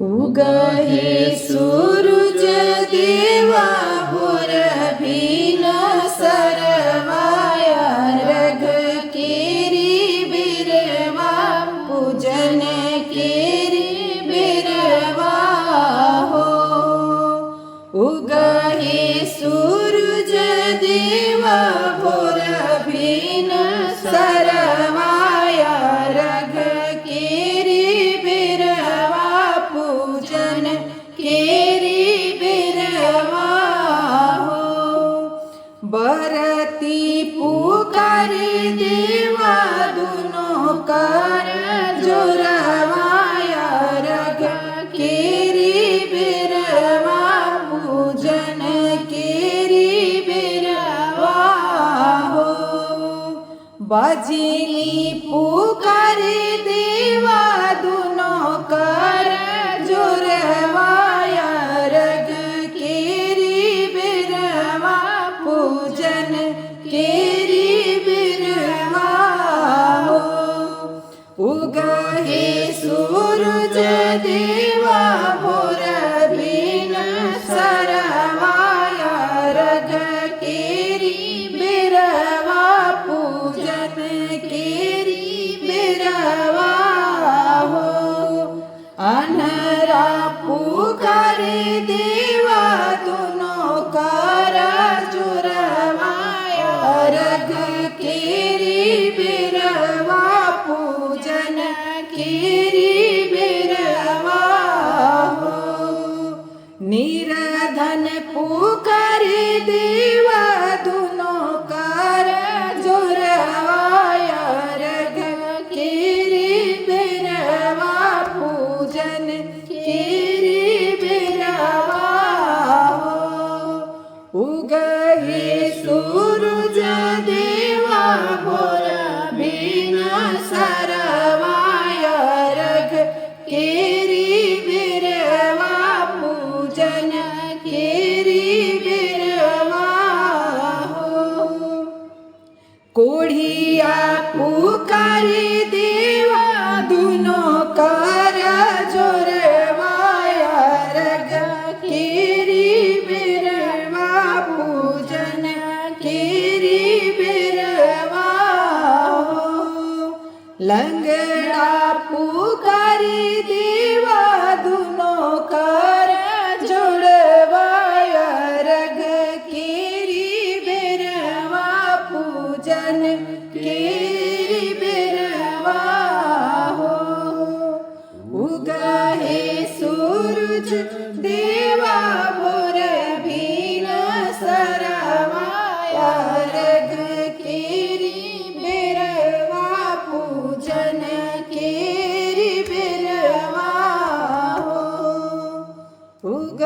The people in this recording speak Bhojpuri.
उगहे सूरज देवा भोर भीन सरवाया रघ केरी बिरवा पूजन केरी बिरवा हो। उगहे सूरज देवा भोर भीन सरवाया रघ केरी बिरवा पूजन केरी बिरवा हो। बरती पुकारे देवा दुनो कर जोरवाया रघ केरी बिरवा पूजन केरी बिरवा हो। बाजिली पुकारे देवा दुनो कर जोरवाया रघ केरी बिरवा पूजन केरी बिरवा हो। उगहे सूरज देवा भोर भीन सरवाया रघ केरी बिरवा पूजन केरी बिरवा हो। अनरा पुकारे देवा दुनो कर जोरवाया रघ केरी बिरवा पूजन केरी बिरवा हो। निरधन पुकारे देवा दुनो कर जोरवाया रघ केरी बिरवा पूजन केरी बिरवा हो। उगहे सूरज देवा भोर भीन सरवाया रघ केरी बिरवा पूजन केरी बिरवा हो। कोढ़िया पुकारे देवा दुनो कर जोरवाया रघ केरी बिरवा पूजन केरी बिरवा हो। लंगड़ा पुकारे देवा दुनो कर जोड़वाया रघ केरी बिरवा पूजन केरी बिरवा हो। उगहे सूरज देवा भोर भीन सरवाया रघ केरी बिरवा पूजन केरी बिरवा हो। उग